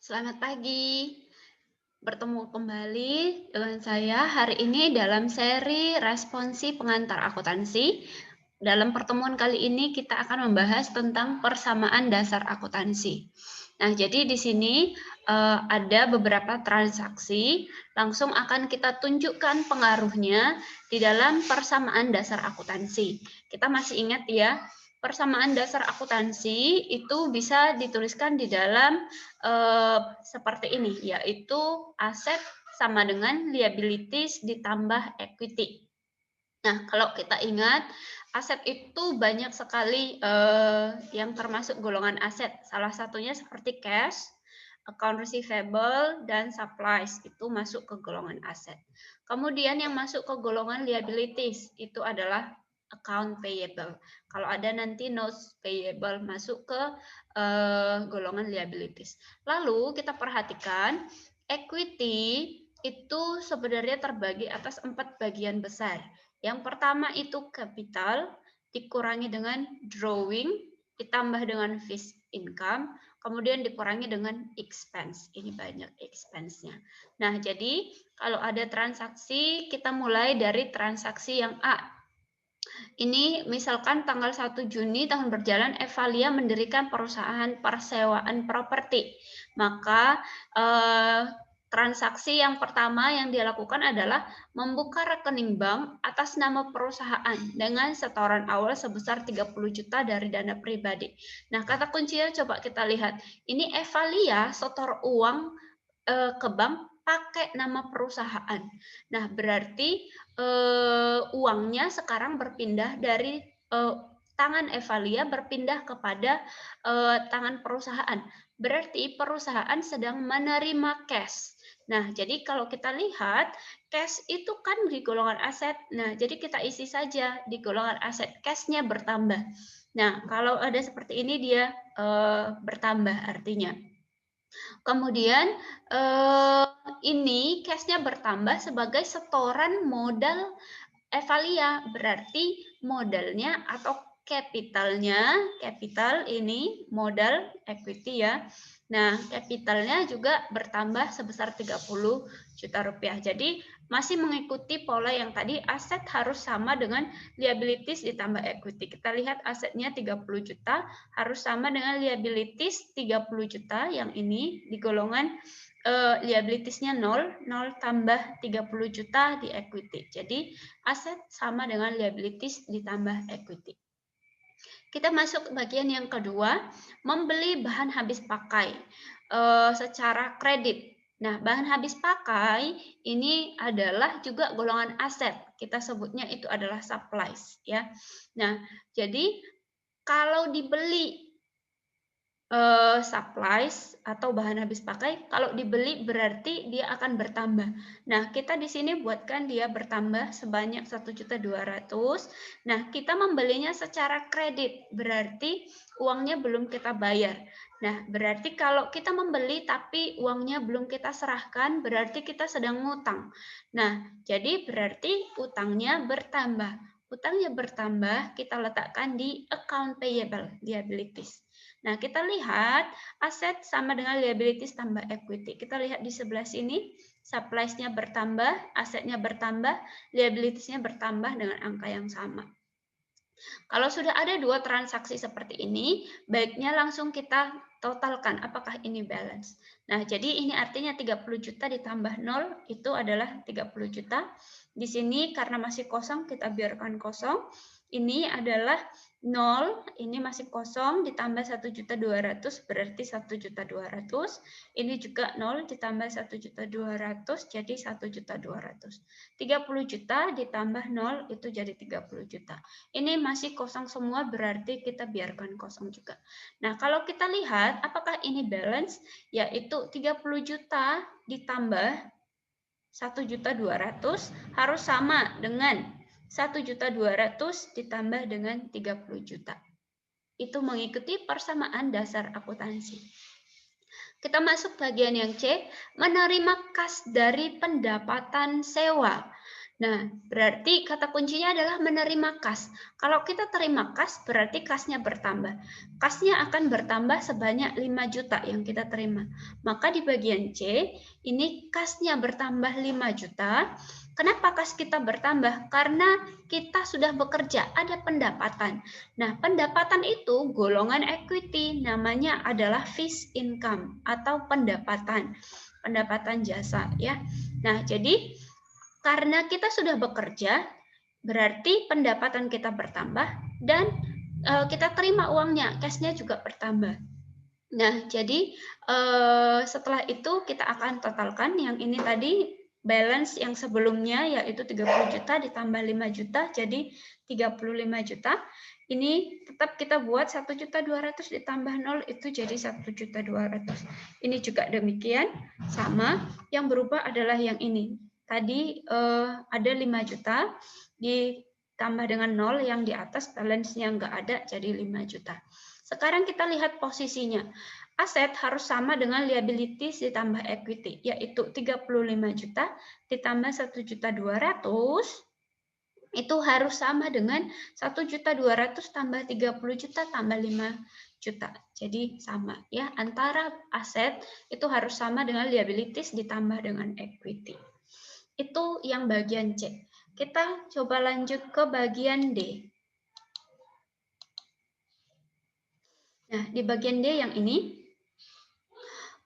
Selamat pagi, bertemu kembali dengan saya hari ini dalam seri responsi pengantar akuntansi. Dalam pertemuan kali ini kita akan membahas tentang persamaan dasar akuntansi. Nah, jadi di sini ada beberapa transaksi, langsung akan kita tunjukkan pengaruhnya di dalam persamaan dasar akuntansi. Kita masih ingat ya, persamaan dasar akuntansi itu bisa dituliskan di dalam seperti ini, yaitu aset sama dengan liabilities ditambah equity. Nah, kalau kita ingat, aset itu banyak sekali yang termasuk golongan aset. Salah satunya seperti cash, account receivable, dan supplies itu masuk ke golongan aset. Kemudian yang masuk ke golongan liabilities itu adalah account payable. Kalau ada nanti notes payable masuk ke golongan liabilities. Lalu kita perhatikan equity itu sebenarnya terbagi atas 4 bagian besar. Yang pertama itu capital, dikurangi dengan drawing, ditambah dengan fixed income, kemudian dikurangi dengan expense. Ini banyak expense-nya. Nah, jadi kalau ada transaksi, kita mulai dari transaksi yang A. Ini misalkan tanggal 1 Juni tahun berjalan, Evalia mendirikan perusahaan persewaan properti. Maka transaksi yang pertama yang dia lakukan adalah membuka rekening bank atas nama perusahaan dengan setoran awal sebesar 30 juta dari dana pribadi. Nah, kata kuncinya coba kita lihat. Ini Evalia setor uang ke bank pakai nama perusahaan. Nah, berarti uangnya sekarang berpindah dari tangan Evalia berpindah kepada tangan perusahaan. Berarti perusahaan sedang menerima cash. Nah, jadi kalau kita lihat cash itu kan di golongan aset. Nah, jadi kita isi saja di golongan aset, cash-nya bertambah. Nah, kalau ada seperti ini dia bertambah artinya. Kemudian ini cash-nya bertambah sebagai setoran modal Evalia, berarti modalnya atau capital-nya, capital ini modal equity ya. Nah, capital-nya juga bertambah sebesar 30 juta rupiah. Jadi masih mengikuti pola yang tadi, aset harus sama dengan liabilities ditambah equity. Kita lihat asetnya 30 juta harus sama dengan liabilities 30 juta yang ini di golongan liabilitiesnya 0 tambah 30 juta di equity. Jadi aset sama dengan liabilities ditambah equity. Kita masuk ke bagian yang kedua, membeli bahan habis pakai secara kredit. Nah, bahan habis pakai ini adalah juga golongan aset. Kita sebutnya itu adalah supplies ya. Nah, jadi kalau dibeli supplies atau bahan habis pakai, kalau dibeli berarti dia akan bertambah. Nah, kita di sini buatkan dia bertambah sebanyak 1.200.000. Nah, kita membelinya secara kredit, berarti uangnya belum kita bayar. Nah, berarti kalau kita membeli tapi uangnya belum kita serahkan, berarti kita sedang ngutang. Nah, jadi berarti utangnya bertambah. Utangnya bertambah, kita letakkan di account payable, liabilities. Nah, kita lihat aset sama dengan liabilities tambah equity. Kita lihat di sebelah sini, supplies-nya bertambah, asetnya bertambah, liabilities-nya bertambah dengan angka yang sama. Kalau sudah ada dua transaksi seperti ini, baiknya langsung kita totalkan apakah ini balance. Nah, jadi ini artinya 30 juta ditambah 0 itu adalah 30 juta. Di sini karena masih kosong kita biarkan kosong. Ini adalah 0, ini masih kosong ditambah 1.200.000 berarti 1.200.000. Ini juga 0 ditambah 1.200.000 jadi 1.200.000. 30 juta ditambah 0 itu jadi 30 juta. Ini masih kosong semua berarti kita biarkan kosong juga. Nah, kalau kita lihat apakah ini balance, yaitu 30 juta ditambah 1.200.000 harus sama dengan 1.200.000 ditambah dengan 30 juta. Itu mengikuti persamaan dasar akuntansi. Kita masuk bagian yang C, menerima kas dari pendapatan sewa. Nah, berarti kata kuncinya adalah menerima kas. Kalau kita terima kas, berarti kasnya bertambah. Kasnya akan bertambah sebanyak 5 juta yang kita terima. Maka di bagian C, ini kasnya bertambah 5 juta. Kenapa kas kita bertambah? Karena kita sudah bekerja, ada pendapatan. Nah, pendapatan itu golongan equity, namanya adalah fees income atau pendapatan. Pendapatan jasa ya. Nah, jadi karena kita sudah bekerja, berarti pendapatan kita bertambah dan kita terima uangnya, cash-nya juga bertambah. Nah, jadi setelah itu kita akan totalkan yang ini tadi balance yang sebelumnya yaitu 30 juta ditambah 5 juta jadi 35 juta. Ini tetap kita buat 1.200.000 ditambah 0 itu jadi 1.200.000. Ini juga demikian sama, yang berubah adalah yang ini. Tadi ada 5 juta ditambah dengan 0 yang di atas balance-nya nggak ada jadi 5 juta. Sekarang kita lihat posisinya. Aset harus sama dengan liabilities ditambah equity, yaitu 35 juta ditambah 1.200.000 itu harus sama dengan 1.200.000 tambah 30 juta tambah 5 juta. Jadi sama ya, antara aset itu harus sama dengan liabilities ditambah dengan equity. Itu yang bagian C. Kita coba lanjut ke bagian D. Nah, di bagian D yang ini,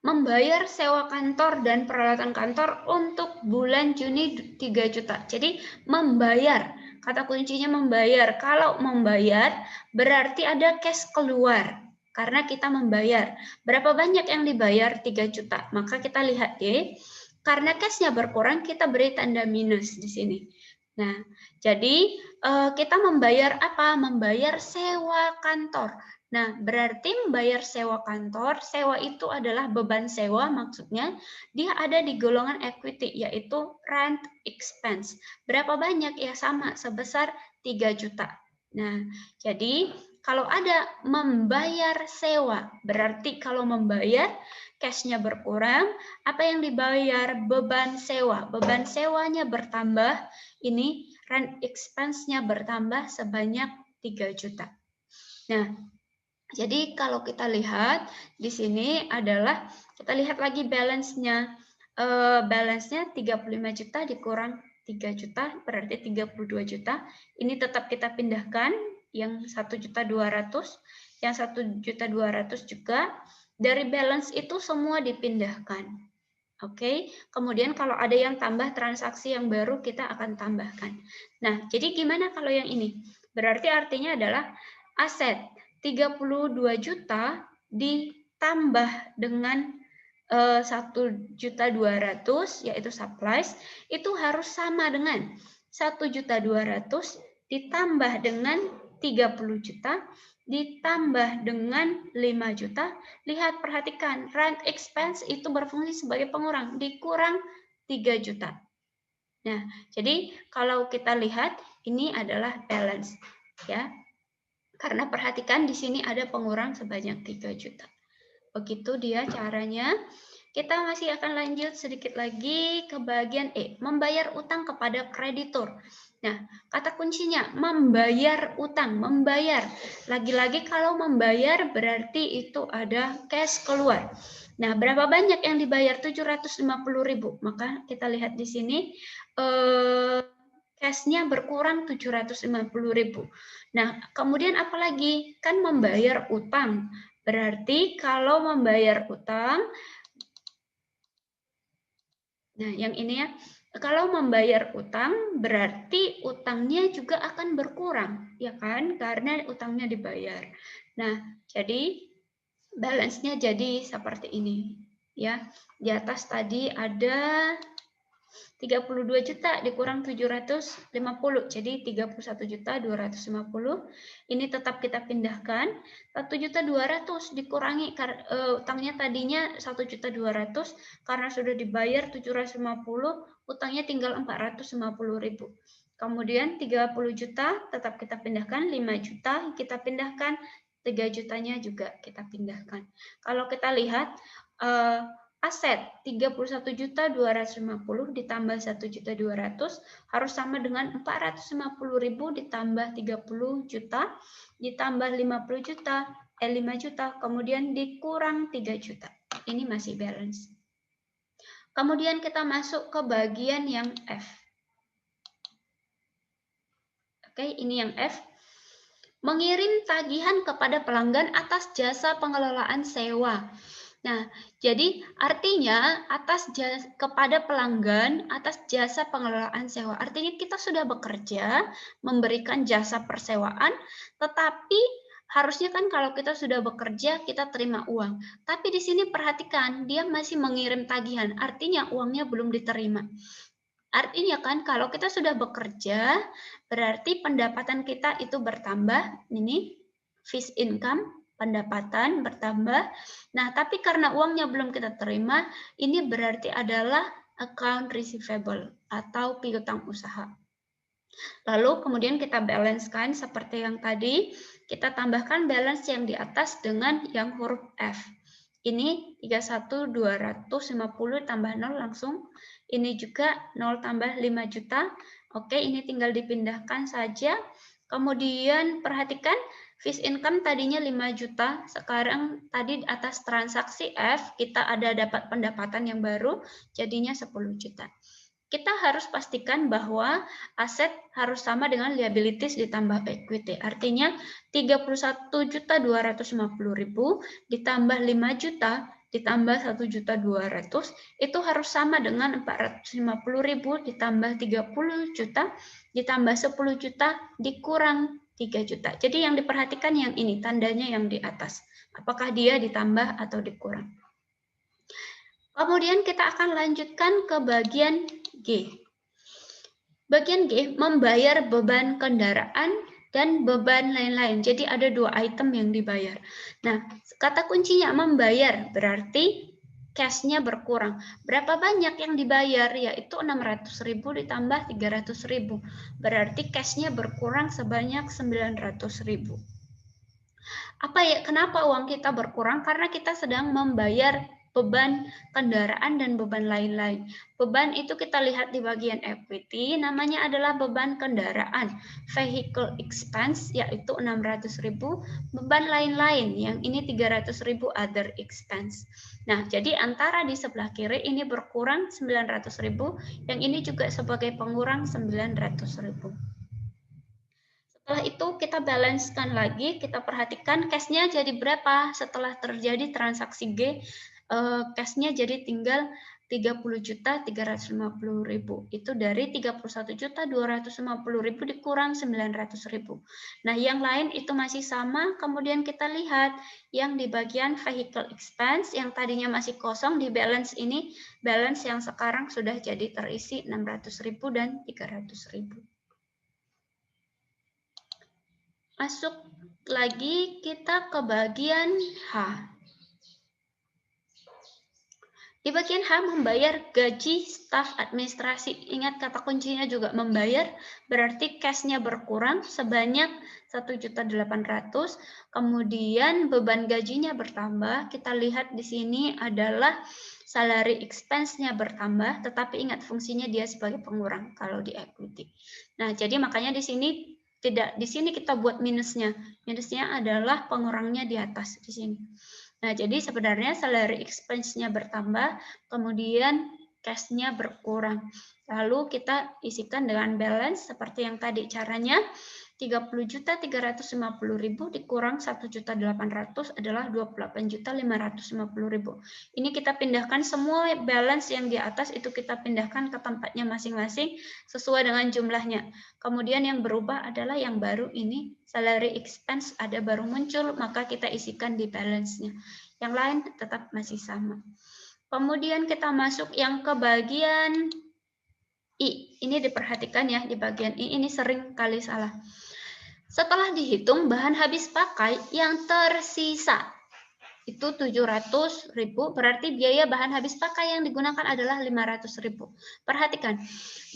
membayar sewa kantor dan peralatan kantor untuk bulan Juni 3 juta. Jadi membayar, kata kuncinya membayar. Kalau membayar berarti ada cash keluar karena kita membayar. Berapa banyak yang dibayar? 3 juta. Maka kita lihat deh, karena cashnya berkurang kita beri tanda minus di sini. Nah, jadi kita membayar apa? Membayar sewa kantor. Nah, berarti membayar sewa kantor, sewa itu adalah beban sewa, maksudnya dia ada di golongan equity, yaitu rent expense. Berapa banyak? Ya sama, sebesar 3 juta. Nah, jadi kalau ada membayar sewa, berarti kalau membayar, cash-nya berkurang, apa yang dibayar? Beban sewa. Beban sewanya bertambah, ini rent expense-nya bertambah sebanyak 3 juta. Nah, jadi kalau kita lihat di sini adalah kita lihat lagi balance-nya. Balance-nya 35 juta dikurang 3 juta berarti 32 juta. Ini tetap kita pindahkan yang 1.200.000, yang 1.200.000 juga. Dari balance itu semua dipindahkan. Oke, kemudian kalau ada yang tambah transaksi yang baru kita akan tambahkan. Nah, jadi gimana kalau yang ini? Berarti artinya adalah aset 32 juta ditambah dengan 1.200.000 yaitu supplies itu harus sama dengan 1.200.000 ditambah dengan 30 juta ditambah dengan 5 juta. Lihat, perhatikan, rent expense itu berfungsi sebagai pengurang, dikurang 3 juta. Nah, jadi kalau kita lihat ini adalah balance ya. Karena perhatikan di sini ada pengurang sebanyak 3 juta. Begitu dia caranya. Kita masih akan lanjut sedikit lagi ke bagian E, membayar utang kepada kreditur. Nah, kata kuncinya membayar utang, membayar. Lagi-lagi kalau membayar berarti itu ada cash keluar. Nah, berapa banyak yang dibayar? 750.000. Maka kita lihat di sini cash-nya berkurang 750.000. Nah, kemudian apalagi? Kan membayar utang. Berarti kalau membayar utang, nah yang ini ya, kalau membayar utang berarti utangnya juga akan berkurang, ya kan? Karena utangnya dibayar. Nah, jadi balance-nya jadi seperti ini, ya. Di atas tadi ada 32 juta dikurang 750, jadi 31.250. Ini tetap kita pindahkan. 1.200.000 dikurangi utangnya tadinya 1.200.000 karena sudah dibayar 750, utangnya tinggal 450.000. Kemudian 30 juta tetap kita pindahkan, 5 juta kita pindahkan, 3 jutanya juga kita pindahkan. Kalau kita lihat Aset 31.250 ditambah 1.200 harus sama dengan 450.000 ditambah 30 juta ditambah 50 juta, 5 juta, kemudian dikurang 3 juta. Ini masih balance. Kemudian kita masuk ke bagian yang F. Oke, ini yang F. Mengirim tagihan kepada pelanggan atas jasa pengelolaan sewa. Nah, jadi artinya kepada pelanggan atas jasa pengelolaan sewa. Artinya kita sudah bekerja, memberikan jasa persewaan, tetapi harusnya kan kalau kita sudah bekerja, kita terima uang. Tapi di sini perhatikan, dia masih mengirim tagihan, artinya uangnya belum diterima. Artinya kan kalau kita sudah bekerja, berarti pendapatan kita itu bertambah, ini fixed income, pendapatan bertambah. Nah, tapi karena uangnya belum kita terima, ini berarti adalah account receivable atau piutang usaha. Lalu kemudian kita balancekan seperti yang tadi, kita tambahkan balance yang di atas dengan yang huruf F. Ini 31.250 tambah 0 langsung. Ini juga 0 tambah 5 juta. Oke, ini tinggal dipindahkan saja. Kemudian perhatikan fixed income tadinya 5 juta, sekarang tadi atas transaksi F kita ada dapat pendapatan yang baru, jadinya 10 juta. Kita harus pastikan bahwa aset harus sama dengan liabilities ditambah equity. Artinya 31.250.000 ditambah 5 juta ditambah 1.200.000 itu harus sama dengan 450.000 ditambah 30 juta ditambah 10 juta dikurang 3 juta. Jadi yang diperhatikan yang ini, tandanya yang di atas. Apakah dia ditambah atau dikurang? Kemudian kita akan lanjutkan ke bagian G. Bagian G, membayar beban kendaraan dan beban lain-lain. Jadi ada 2 item yang dibayar. Nah, kata kuncinya membayar, berarti cash-nya berkurang. Berapa banyak yang dibayar? Yaitu 600.000 ditambah 300.000. Berarti cash-nya berkurang sebanyak 900.000. Kenapa uang kita berkurang? Karena kita sedang membayar beban kendaraan dan beban lain-lain. Beban itu kita lihat di bagian equity, namanya adalah beban kendaraan. Vehicle expense yaitu 600.000, beban lain-lain yang ini 300.000 other expense. Nah, jadi antara di sebelah kiri ini berkurang 900.000, yang ini juga sebagai pengurang 900.000. Setelah itu kita balancekan lagi, kita perhatikan cash-nya jadi berapa setelah terjadi transaksi G, cash-nya jadi tinggal 30.350.000. Itu dari 31.250.000 dikurang 900.000. Nah, yang lain itu masih sama, kemudian kita lihat yang di bagian vehicle expense yang tadinya masih kosong di balance ini, balance yang sekarang sudah jadi terisi 600.000 dan 300.000. Masuk lagi kita ke bagian H. Di bagian H membayar gaji staf administrasi. Ingat kata kuncinya juga membayar, berarti cash-nya berkurang sebanyak 1.800.000. Kemudian beban gajinya bertambah. Kita lihat di sini adalah salary expense-nya bertambah, tetapi ingat fungsinya dia sebagai pengurang kalau di equity. Nah, jadi makanya di sini kita buat minusnya. Minusnya adalah pengurangnya di atas di sini. Nah, jadi sebenarnya salary expense-nya bertambah, kemudian cash-nya berkurang. Lalu kita isikan dengan balance seperti yang tadi caranya. 30.350.000 dikurang 1.800.000 adalah 28.550.000. Ini kita pindahkan semua balance yang di atas itu kita pindahkan ke tempatnya masing-masing sesuai dengan jumlahnya. Kemudian yang berubah adalah yang baru ini salary expense ada baru muncul, maka kita isikan di balance-nya. Yang lain tetap masih sama. Kemudian kita masuk yang ke bagian I. Ini diperhatikan ya, di bagian I ini sering kali salah. Setelah dihitung bahan habis pakai yang tersisa itu 700.000, berarti biaya bahan habis pakai yang digunakan adalah 500.000. Perhatikan,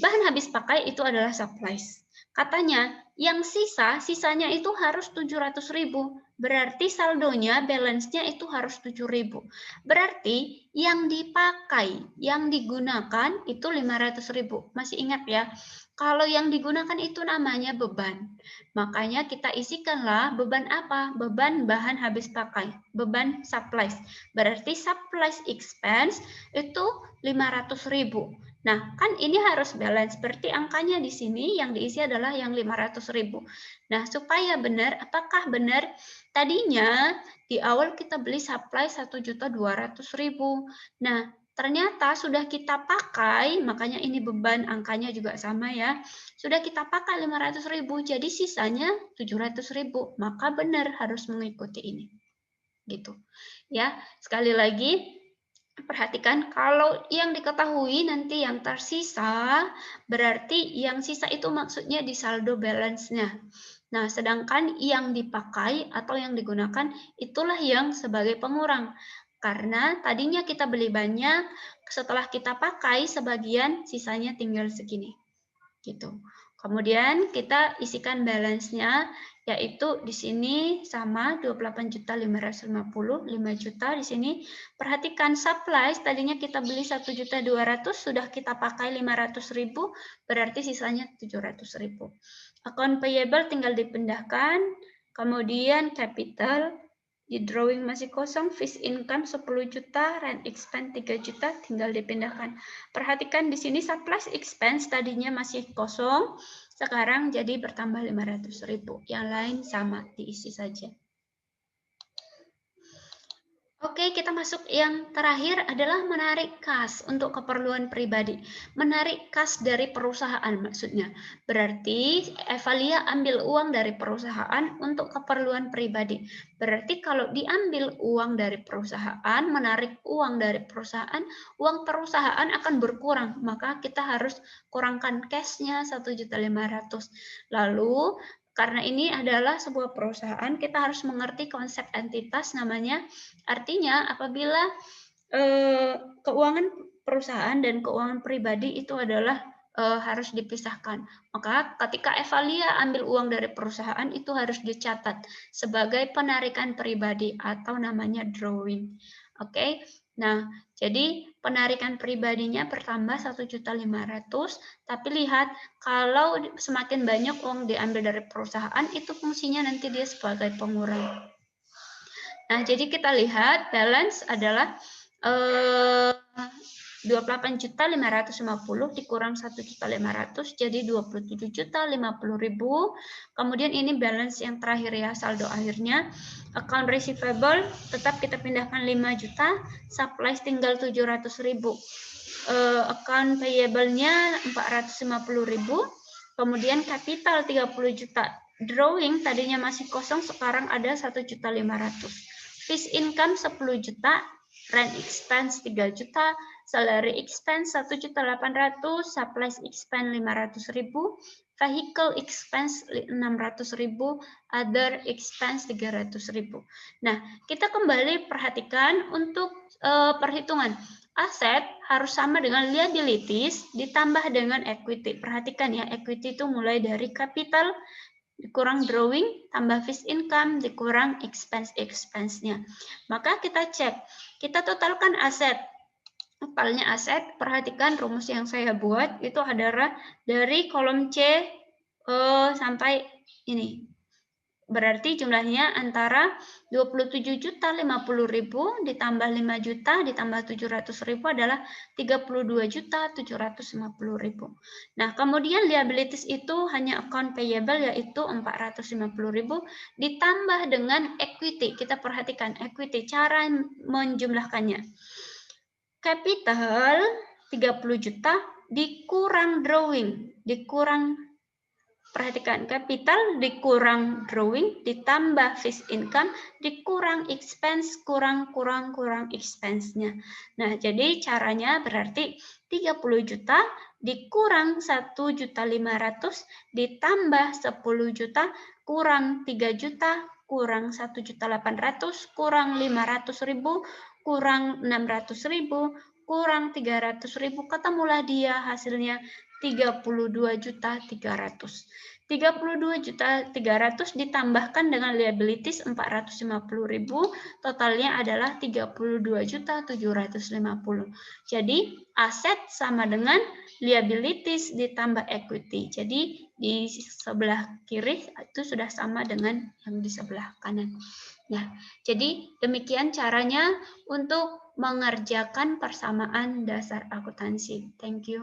bahan habis pakai itu adalah supplies. Katanya, yang sisanya itu harus 700.000. Berarti saldonya, balance-nya itu harus 7.000. Berarti yang dipakai, yang digunakan itu 500.000. Masih ingat ya? Kalau yang digunakan itu namanya beban. Makanya kita isikanlah beban apa? Beban bahan habis pakai. Beban supplies. Berarti supplies expense itu 500.000. Nah, kan ini harus balance. Berarti angkanya di sini yang diisi adalah yang 500.000. Nah, supaya benar, apakah benar tadinya di awal kita beli supply 1.200.000. Nah, ternyata sudah kita pakai, makanya ini beban angkanya juga sama ya. Sudah kita pakai 500.000, jadi sisanya 700.000. Maka benar harus mengikuti ini. Gitu. Ya, sekali lagi perhatikan kalau yang diketahui nanti yang tersisa, berarti yang sisa itu maksudnya di saldo balance-nya. Nah, sedangkan yang dipakai atau yang digunakan itulah yang sebagai pengurang. Karena tadinya kita beli banyak, setelah kita pakai sebagian sisanya tinggal segini. Gitu. Kemudian kita isikan balance-nya, yaitu di sini sama 28.550, 5 juta di sini. Perhatikan supplies, tadinya kita beli 1.200.000, sudah kita pakai 500.000, berarti sisanya 700.000. Account payable tinggal dipindahkan, kemudian capital, di drawing masih kosong, fixed income 10 juta, rent expense 3 juta, tinggal dipindahkan. Perhatikan di sini surplus expense tadinya masih kosong, sekarang jadi bertambah 500.000. Yang lain sama, diisi saja. Oke, kita masuk yang terakhir adalah menarik kas untuk keperluan pribadi. Menarik kas dari perusahaan maksudnya. Berarti Evalia ambil uang dari perusahaan untuk keperluan pribadi. Berarti kalau diambil uang dari perusahaan, menarik uang dari perusahaan, uang perusahaan akan berkurang. Maka kita harus kurangkan cashnya 1.500.000. Lalu karena ini adalah sebuah perusahaan, kita harus mengerti konsep entitas namanya. Artinya apabila keuangan perusahaan dan keuangan pribadi itu adalah harus dipisahkan. Maka ketika Evalia ambil uang dari perusahaan itu harus dicatat sebagai penarikan pribadi atau namanya drawing. Oke. Nah, jadi penarikan pribadinya bertambah 1.500.000, tapi lihat kalau semakin banyak uang diambil dari perusahaan itu fungsinya nanti dia sebagai pengurang. Nah, jadi kita lihat balance adalah 28.550 dikurang 1.500 jadi 27.050.000. Kemudian ini balance yang terakhir ya, saldo akhirnya. Account receivable tetap kita pindahkan 5 juta, supplies tinggal 700.000. Account payable-nya 450.000. Kemudian capital 30 juta. Drawing tadinya masih kosong, sekarang ada 1.500.000. Fixed income 10 juta, rent expense 3 juta, salary expense 1.800.000, supplies expense 500.000, vehicle expense 600.000, other expense 300.000. Nah, kita kembali perhatikan untuk perhitungan. Aset harus sama dengan liabilities ditambah dengan equity. Perhatikan ya, equity itu mulai dari capital dikurang drawing, tambah fixed income, dikurang expense-nya. Maka kita cek, kita totalkan aset. Totalnya aset, perhatikan rumus yang saya buat, itu adalah dari kolom C sampai ini. Berarti jumlahnya antara 27.050.000 ditambah 5 juta ditambah 700.000 adalah 32.750.000. Nah, kemudian liabilities itu hanya account payable yaitu 450.000 ditambah dengan equity. Kita perhatikan equity, cara menjumlahkannya. Capital 30 juta dikurang drawing, perhatikan, capital dikurang drawing, ditambah fixed income, dikurang expense, kurang expense-nya. Nah, jadi caranya berarti 30 juta dikurang 1.500.000 ditambah 10 juta kurang 3 juta kurang 1.800.000 kurang 500.000 kurang 600.000 kurang 300.000, ketemulah dia hasilnya 32.300.000. 32.300.000 ditambahkan dengan liabilities 450.000, totalnya adalah 32.750.000. Jadi aset sama dengan liabilities ditambah equity. Jadi di sebelah kiri itu sudah sama dengan yang di sebelah kanan. Nah, jadi demikian caranya untuk mengerjakan persamaan dasar akuntansi. Thank you.